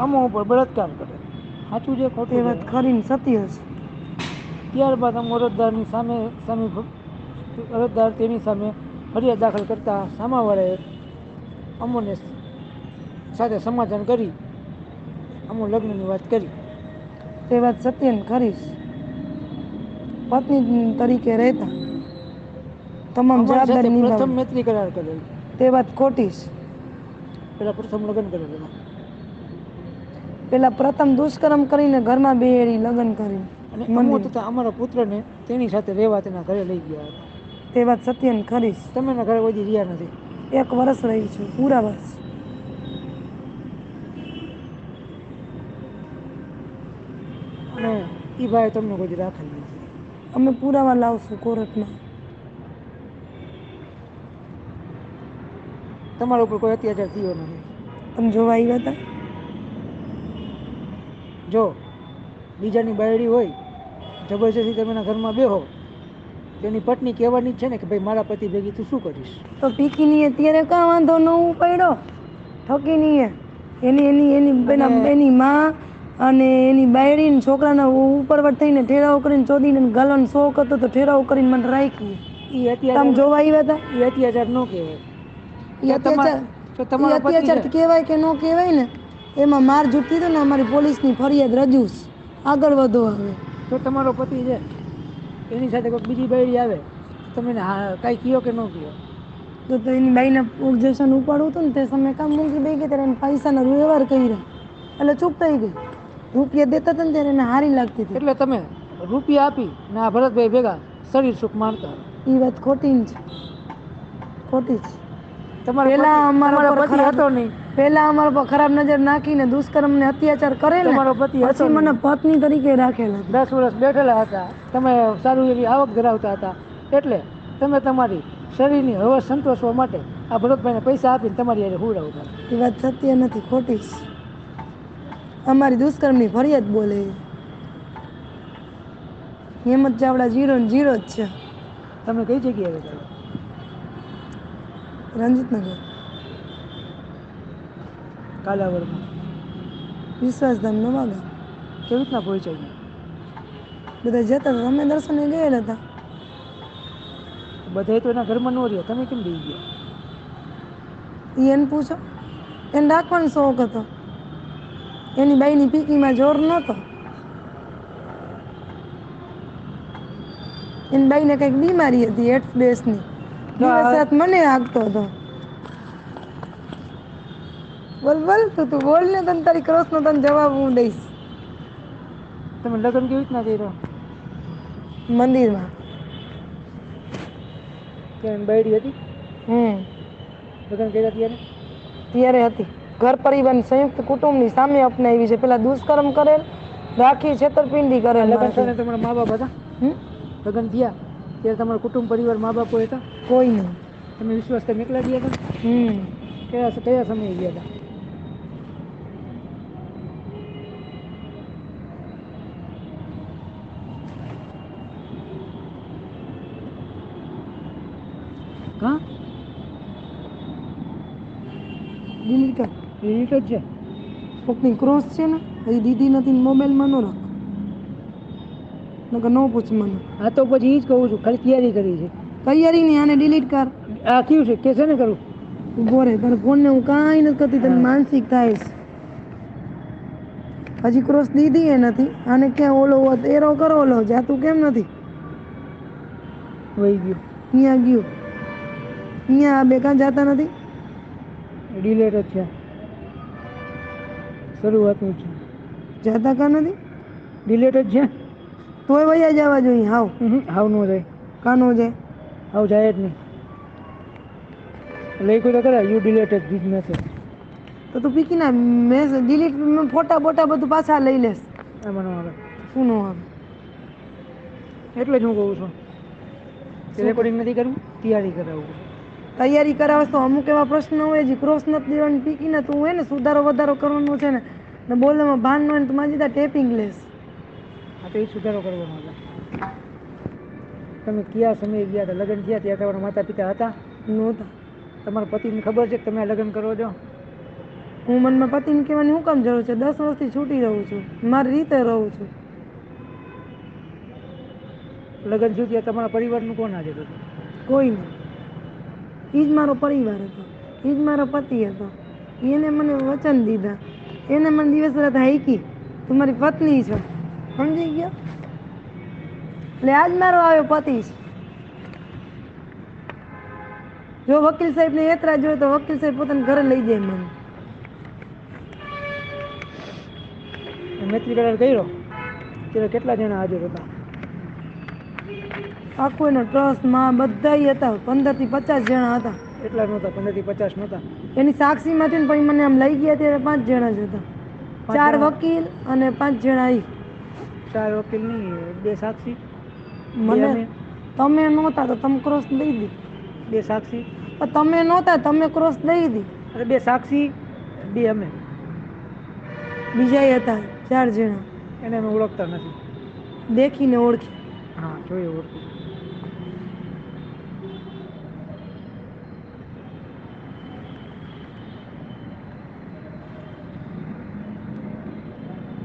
અમો ઉપર બળાત્કાર કરે. સાચું છે ખોટું તે છે? વાત ખરી ને સત્ય છે. ત્યારબાદ અમો અરજદારની સામે અરજદાર તેની સામે ફરિયાદ દાખલ કરતા સામાવાળાએ અમોને સાથે સમાધાન કરી અમો લગ્નની વાત કરી. તે વાત સત્ય ને ખરી છે. પત્ની તરીકે રહેતા તમામ અમારી સાથે જવાબદારી પ્રથમ નિભાવી. મૈત્રી કરાર કરેલ. તે વાત ખોટી છે. પેલા પ્રથમ લગ્ન કરેલા. પેલા પ્રથમ દુષ્કર્મ કરીને ઘરમાં બેહાડી લગ્ન કરીને અને અમો તથા અમારા પુત્રને તેની સાથે રહેવા તેના ઘરે લઈ ગયા હતા. તે વાત સત્ય ને ખરી છે. તમે એના ઘરે કોઈ દી રહ્યા નથી. 1 વર્ષ રહી છું, પૂરા વર્ષ. અને એ ભાઈ તમને કોઈ દી રાખેલ નથી. અમે પુરાવા લાવશું કોર્ટમાં. તમારા ઉપર કોઈ અત્યાચાર થયો નથી. તમે જોવા આવ્યા હતા? જો બીજાની બાયડી હોય જબરજસ્તી તમે એના ઘરમાં બેહો, તેની પત્ની કહેવાની જ છે ને કે ભાઈ મારા પતિ ભેગી તું શું કરીશ? તો પીકીની અત્યારે કાં વાંધો ન પડ્યો? ઠકીની એની માં અને એની બાયડી છોકરાના ઉપરવટ થઈને ઠેરાવ કરીને ચોદીને ગાલવાનો શોખ હતો તો ઠેરાવ કરીને મને રાખી. એ અત્યાચાર તમે જોવા આવ્યા હતા? એ અત્યાચાર ન કહેવાય. અત્યાચાર કહેવાય કે ન કહેવાય ને, એમાં માર જૂટતી તો ને અમારી પોલીસની ફરિયાદ રજૂ છે. આગળ વધો. હવે તો તમારો પતિ છે એની સાથે કોઈ બીજી બાયડી આવે તમે કાંઈ કહો કે ન કહો? તો એની બાઈને ઓબ્જેક્શન ઉપાડવું હતું ને તે સમયે કામ મૂકી દઈ ગઈ ત્યારે એને પૈસાના વ્યવહાર કર્યા એટલે ચૂપ થઈ ગઈ. રૂપિયા દેતા હતા ને ત્યારે એને હારી લાગતી હતી. એટલે તમે રૂપિયા આપી ને આ ભરતભાઈ ભેગા શરીર સુખ માનતા? એ વાત ખોટી છે, ખોટી છે. તમારા પેલા અમારા પર ખરાબ નજર નાખીને દુષ્કર્મ ને અત્યાચાર કરે ને પછી મને પત્ની તરીકે રાખેલા. 10 વર્ષ બેઠેલા હતા, તમે સારું એવી આવક ધરાવતા હતા એટલે તમે તમારી શરીરની હવસ સંતોષવા માટે આ ભરતભાઈને પૈસા આપીને તમારી હારે હુવડાવતા. એ વાત સત્ય નથી, ખોટી છે. અમારી દુષ્કર્મની ફરિયાદ બોલે. હેમંત ચાવડા 0 ને 0 જ છે. તમે કઈ જગ્યાએ રહેતા હતા? રંજીતનગર કાલાવડમાં. વિશ્વાસધામ નવાગા. કેવી રીતના પહોંચાઈ? બધા જતા હતા, અમે દર્શને ગયેલા હતા. બધા તો એના ઘરમાં ન રહ્યા, તમે કેમ દઈ ગયા? ઈ એને પૂછો, એને રાખવાનો શોખ હતો. એની બાઈની પીકીમાં જોર નહોતો. એની બાઈને કંઈક બીમારી હતી એટ્સ બેસની. દિવસ રાત મને હાંકતો હતો. બોલ બોલ તું બોલ ને, તને તારી ક્રોસનો તને જવાબ હું દઈશ. તમે લગ્ન કેવી રીતના કર્યો? મંદિરમાં. ત્યાં બાયડી હતી? લગ્ન કર્યા ત્યારે? ત્યારે હતી. ઘર પરિવારની સંયુક્ત કુટુંબની સામે અપનાવી છે. પેલા દુષ્કર્મ કરેલ, રાખી છેતરપિંડી કરેલ. લગ્ન થયા તમારા મા બાપ હતા? હમ? લગ્ન થયા ત્યારે તમારા કુટુંબ પરિવાર મા બાપો હતા? કોઈ નહીં. તમે વિશ્વાસ કરી એકલા ગયા હતા? કયા સમયે ગયા હતા? હા, ડિલીટ કર. ડિલીટ જ છે. કોકની ક્રોસ છે ને, હજી દીદી નથી, મોબાઈલમાં ન રાખ. નકર ન પૂછ મને. હા તો પછી એ જ કહું છું, ખાલી તૈયારી કરી છે. તૈયારી નહીં, આને ડિલીટ કર. આ કયું છે? કે છે ને કરું? ઉભો રહે, તારા ફોનને હું કાંઈ નથી કરતી, તને માનસિક થાય છે. હજી ક્રોસ દીધી એ નથી. આને ક્યાં ઓલો હોત એરો કરો, ઓલો જાતું કેમ નથી? વહી ગયું. અહીંયા ગયું. અહીંયા આ બે કાં જાતા નથી? ડિલેટ જ છે. શરૂઆતનું છે. જાતા કાં નથી? ડિલેટ જ છે. તોય વયા જવા જોઈએ. હાવ હાવ નો જાય. કાં નો જાય? હાવ જાય જ નહીં. લઈ કોઈ તો કરે યુ ડિલેટેડ ધીસ મેસેજ. તો તું પીકી ના મેસેજ ડિલીટ, ફોટા બોટા બધું પાછા લઈ લેશ. એમાં ન આવે. શું નો આવે? એટલે જ હું કહું છું કે રેકોર્ડિંગ નથી કરવું, તૈયારી કરાવવું. તૈયારી કરાવશ તો અમુક એવા પ્રશ્ન હોય જે ક્રોસ નથી દેવાની પીકીને તું હોય ને સુધારો વધારો કરવાનો છે ને બોલવામાં ભાન ન હોય ને તું મારી દીધા ટેપિંગ લેસ. આ તો એ સુધારો કરવાનો છે. તમે કયા સમયે ગયા હતા? લગ્ન થયા ત્યાં તમારા માતા પિતા હતા? નહોતા. તમારા પતિને ખબર છે કે તમે આ લગ્ન કરો છો? હું મનમાં પતિને કહેવાની શું કામ જરૂર છે? 10 વર્ષથી છૂટી રહું છું, મારી રીતે રહું છું. લગ્ન થયું ત્યાં તમારા પરિવારનું કોણ હાજર હતું? કોઈ નહીં. એ જ મારો પરિવાર હતો, એ જ મારો પતિ હતો. એને મને વચન દીધા, એને મને દિવસ રાત હાઈકી તું મારી પત્ની છો, સમજી ગયો? એટલે આજ મારો આવ્યો પતિ છે. જો વકીલ સાહેબ ને એતરાજ હોય તો વકીલ સાહેબ પોતાના ઘરે લઈ જાય મને. મૈત્રી કરાર કર્યો ત્યારે કેટલા જણા હાજર હતા? આખો એનો ટ્રસ્ટ માં બધા હતા, 15 થી 50 જણા હતા. એટલા નહોતા, 15 થી 50 નહોતા. એની સાક્ષીમાંથી ને પછી મને આમ લઈ ગયા ત્યારે 5 જણા જ હતા. 4 વકીલ અને 5 જણા ઈ. 4 વકીલ નહીં, 2 સાક્ષી. મને તમે નહોતા તો તમે ક્રોસ દઈ દી. 2 સાક્ષી. પણ તમે નહોતા, તમે ક્રોસ દઈ દી. અરે 2 સાક્ષી, 2 અમે. બીજા હતા 4 જણા. એને અમે ઓળખતા નથી. દેખીને ઓળખી. હા, જોઈએ ઓળખી.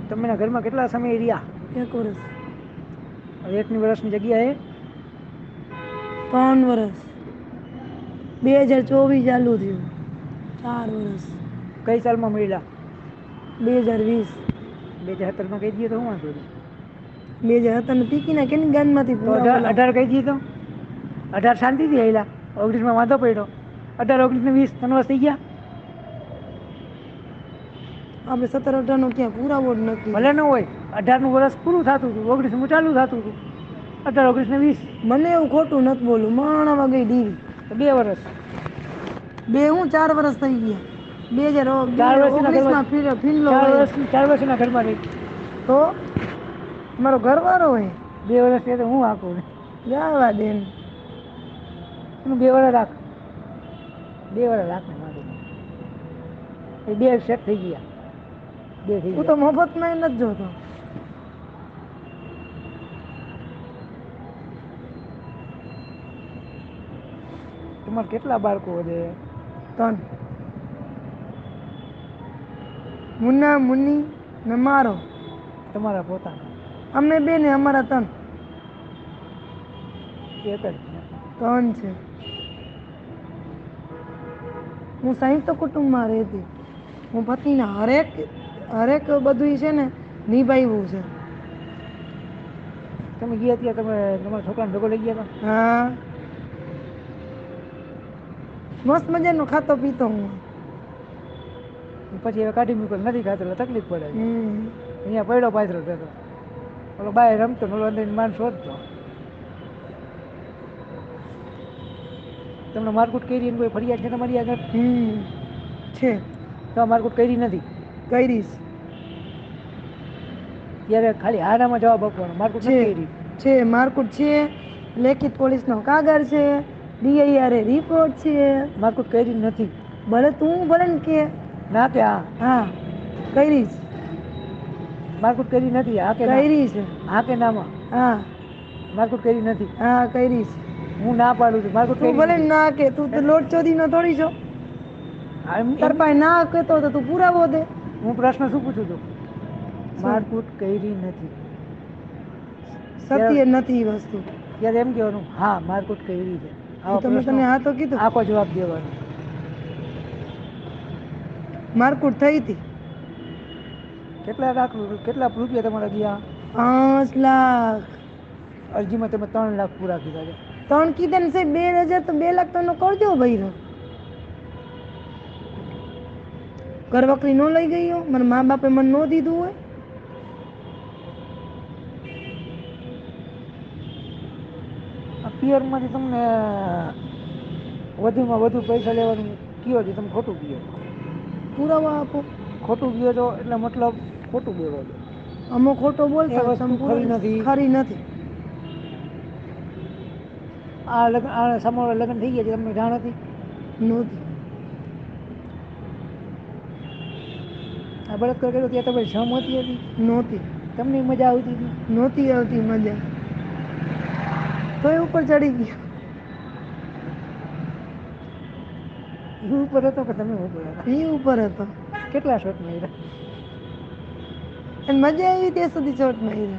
તમે એના ઘરમાં કેટલા સમય રહ્યા? 1 વર્ષ. હવે 1 વર્ષની જગ્યાએ 3 વર્ષ. 2024 ચાલુ થયું, 4 વર્ષ. કઈ સાલમાં મળ્યા? 2020. 2017માં કહી દઈએ તો હું વાંધો નહીં. 2017 પીકી ના કેની ગાનમાંથી તો 18 કહી દઈએ તો 18 શાંતિથી આવેલા, 19માં વાંધો પડ્યો. 18, 19 ને 20 3 વર્ષ થઈ ગયા. આપણે 17, 18 નો ક્યાં પુરાવો જ નથી. ભલે ન હોય, 18નું વર્ષ પૂરું થતું હતું, 19મું ચાલુ થતું હતું. 18, 19 ને 20. મને એવું ખોટું નથી બોલું, માણાવા ગઈ ડીવી. 2 વર્ષ. 4 વર્ષ થઈ ગયા. 2019 માં ફિનલો 4 વર્ષના ઘરમાં રહી. તો મારો ઘરવાળો હોય 2 વર્ષ થયા તો હું આખું જવા દે ને. એનું 2 વર્ષ રાખ. 2 વર્ષ રાખ ને મારું. એ 2 સેટ થઈ ગયા. 2 થઈ હું ગયા. તો મફતમાં નથી જોતો. તમારે કેટલા બાળકો છે? 3. મુન્ના, મુન્ની ને મારો. તમારા પોતાના? અમને 2 ને અમારા 3. એક જ છે. 3 છે. હું સંયુક્ત કુટુંબમાં રહેતી. હું પતિને હરેક બધું છે ને નિભાવ્યું છે. તમે ગયા ત્યાં તમે તમારા છોકરાને ભેગો લઈ ગયા હતા? હા, મસ્ત મજાનો ખાતો પીતો હું. પછી હવે કાઢી મૂક્યો, નથી ખાતો એટલે તકલીફ પડે છે. હમ. અહીંયા પડ્યો પાથરો થતો, ઓલો બાય રમતો ને ઓલો અંદર માન શોધતો. તમને મારકુટ કરી કોઈ ફરિયાદ છે તમારી આગળ? છે. તો મારકુટ કરી નથી? કરીશ. ત્યારે ખાલી હારામાં જવાબ આપવાનો, મારકુટ નથી કરી? છે, મારકુટ છે, લેખિત પોલીસનો કાગળ છે, DIR રિપોર્ટ છે. મારકુટ કરી નથી? ભલે તું ભલે ને કે ના કે હા? હા, કરીશ. મારકુટ કરી નથી? હા કે ના? કરીશ. હા કે નામાં? હા. મારકુટ કરી નથી? હા, કરીશ. હું ના પાડું છું, મારકુટ તું કરી ભલે નથી. ના કે, તું તો લોટ ચોધીનો થોડી છો. તાર પાસે ના કહેતો તો તું પુરાવો દે. હું પ્રશ્ન શું પૂછું છું? મારકુટ કરી નથી? સત્ય નથી એ વસ્તુ. ત્યારે એમ કહેવાનું હા મારકુટ કરી છે. આવો તમે પ્રશ્ન, તને હા તો કીધું. આખો જવાબ દેવાનો. મારકુટ થઈ હતી. કેટલા રૂપિયા તમારા ગયા? 5 લાખ. અરજીમાં તમે 3 લાખ પૂરા કીધા છે. 3 કીધા ને સાહેબ, 2000 તો 2 લાખ તો એનો કરજો ભાઈ. ઘરવકરી ન લઈ ગઈ હો, મારા મા બાપે મને ન દીધું હોય. આ પિયરમાંથી તમને વધુમાં વધુ પૈસા લેવાનું કયો છે, તમે ખોટું કયો? પુરાવા આપો. ખોટું કયો છો એટલે મતલબ ખોટું બોલો છો. અમો ખોટો એ બોલતા વસ્તુ તમે ખરી નથી. ખરી નથી. આ સમોર લગ્ન થઈ ગયા છે, તમને જાણ હતી? નહોતી. આ બળાત્કાર કર્યો ત્યાં તમે સહમતી હતી? નહોતી. તમને મજા આવતી હતી? નહોતી આવતી મજા. તો એ ઉપર ચડી ગયો. એ ઉપર હતો કે તમે ઉપર હતા? એ ઉપર હતો. કેટલા શોટ માર્યા? એને મજા આવી ત્યાં સુધી ચોટ મારી.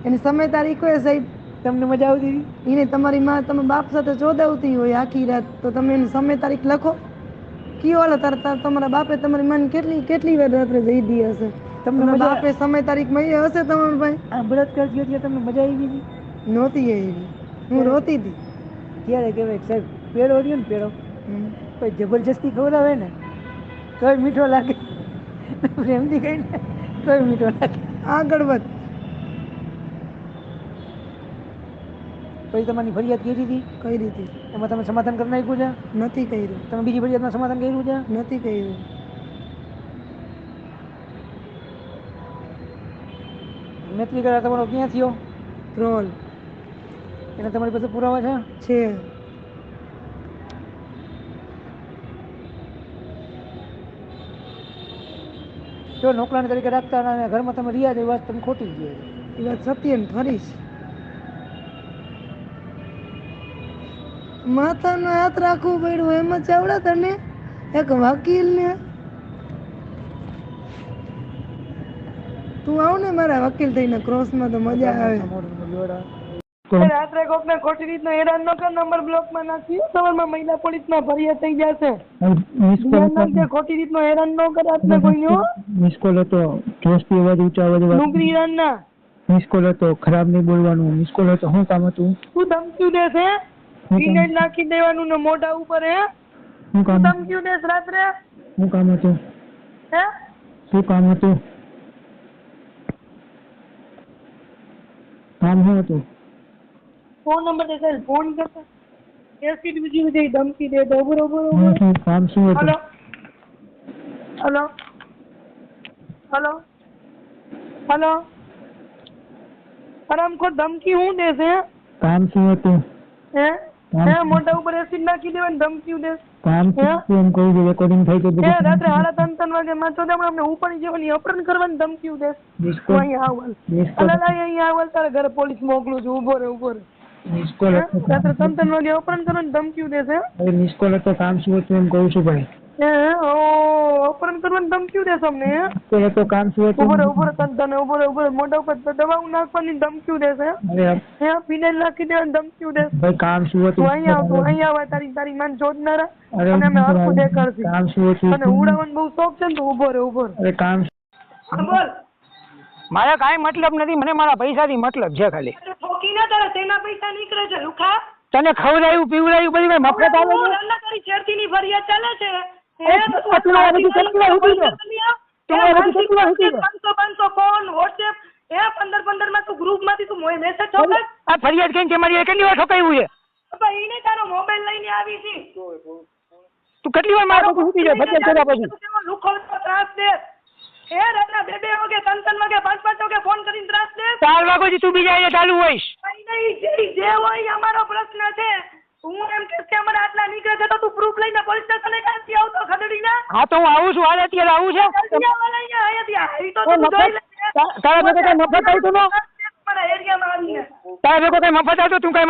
એની સમય તારીખો એ સાહેબ. તમને મજા આવતી હતી? એને તમારી માં તમે બાપ સાથે ચોદાવતી હોય આખી રાત, તો તમે એની સમય તારીખ લખો. કયો હાલો તમારા બાપે તમારી માને કેટલી વાર રાત્રે જઈ દી હશે? તમને તમારા બાપે સમય તારીખ મળી હશે તમારા ભાઈ? આ બળાત્કાર થયો ત્યાં તમને મજા આવી હતી? નહોતી એવી. હું રોતી હતી. ત્યારે કહેવાય સાહેબ પેડો રહ્યો ને પેડો, કોઈ જબરજસ્તી ખવડાવે ને તોય મીઠો લાગે, પ્રેમથી કહીને તોય મીઠો લાગે. આગળ વધ. પછી તમારી ફરિયાદ કરી હતી? કઈ રીતે? એમાં તમે સમાધાન કરી નાખ્યું છે? નથી કર્યું. તમે બીજી ફરિયાદમાં સમાધાન કર્યું છે? નથી કર્યું. મૈત્રી કરાર તમારો ક્યાં થયો? રોલ એને તમારી પાસે પુરાવા છે? છે. જો નોકરાણી તરીકે રાખતા અને ઘરમાં તમે રહ્યા છો એ વાત તમે ખોટી જ છે. એ વાત સત્ય ને ખરી છે. માથાનો હાથ રાખવું પડ્યું એમાં ચાવડા તને એક વકીલ ને. તું આવ ને મારા વકીલ થઈને ક્રોસમાં તો મજા આવે. રાત્રે કોકને ખોટી રીતનો હેરાન ન કર, નંબર બ્લોકમાં નાખી સવારમાં મહિલા પોલીસમાં ફરિયાદ થઈ જશે. ખોટી રીતનો હેરાન ન કર રાત્રે કોઈનો. મિસ કોલ હતો, જોશથી અવાજ ઊંચા અવાજ ડુંગળી રાનના મિસ કોલ હતો, ખરાબ નહીં બોલવાનું. મિસ કોલ હતો, શું કામ હતું? તું ધમકી દેશે, ઈમેલ નાખી દેવાનું ને મોઢા ઉપર. હે શું કામ? ધમકી દેશ રાત્રે. શું કામ હતું? હે શું કામ હતું? કામ શું હતું? ફોન નંબર દે સાહેબ, ફોન કરતા એસી બીજી બધી ધમકી દે તો બરોબર. કામ શું હતું? હલો હલો હલો હલો આરામખોર ધમકી હું દેશે? કામ શું હતું? હે મોઢા ઉપર એસિડ નાખી દેવાની ધમકી દે. કામ શું એમ કહું છું? રેકોર્ડિંગ થઈ ગયું. રાત્રે 3:30 વાગે માં તો અમને ઉપાડી જવાની અપહરણ કરવાની ધમકી દે. અહીંયા આવલ અહીંયા આવલ તારા ઘરે પોલીસ મોકલું છું. ઉભો રે મિસ કોલ હે? હતો રાત્રે 3 વાગે અપહરણ કરવાની ધમકીઓ દેશે અરે મિસ કોલ હતો કામ શું હતું એમ કહું છું ભાઈ હે ઓ અપહરણ કરવાની ધમકીઓ દેશે અમને હે? મિસ કોલ હતો કામ શું હતું ઉભો રહે તને ઉભો રહે મોઢા ઉપર દવાઓ નાખવાની ધમકીઓ દેશે અરે હે ફિનાઇલ નાખી દેવાની ધમકીઓ દેશે ભાઈ કામ શું તું હતું અહીંયા આવ તારી માન જોડનારા અરે અને અમે હરખું દેખાડશું કામ શું હતું અને ઉડાવવાનો બહુ શોખ છે ને તો ઉભો રહે અરે કામ બોલ મારે કાંઈ મતલબ નથી, મને મારા પૈસાથી મતલબ છે ખાલી. ઠોકી ના તારે તેના પૈસા નીકળે છે લુખા તને ખવડાવ્યું પીવડાવ્યું બધી કઈ મફત આવે છે? તારી છેડતીની ફરિયાદ ચાલે છે તું આ બધી કેટલી વાર ઉઠી ગયો? તું આ બધી કેટલી વાર ઉઠી ગયો? 500 ફોન વોટ્સએપ 15 માં તું ગ્રુપ માંથી તું મેસેજ છોકર આ ફરિયાદ કેમ છે મારી? કેટલી વાર ઠોકાયું છે? એને તારો મોબાઈલ લઈને આવી છે તું કેટલી વાર મારા પછી ઉઠી જાય ફરિયાદ કર્યા પછી? લુખો ત્રાસ દે રાતના 2 વાગે 3 વાગે 5 વાગે ફોન કરીને ત્રાસ દે 4 વાગ્યાથી તું બીજા અહીંયા ચાલુ હોઈશ. જે હોય અમારો પ્રશ્ન છે. હું એમ કહીશ કે અમારે આટલા નીકળે છે તો તું પ્રૂફ લઈને પોલીસ સ્ટેશને ક્યાંથી આવતો ખદડીના હા તો હું આવું છું, હાલ અત્યારે આવું છે. જલ્દી આવવા લઈને અહીંયાથી આવી તો તું જોઈ લે તારા ભેગો કઈ મફત આવતું ન? મારા એરિયામાં આવીને તારા ભેગો કઈ મફત આવતું તું કઈ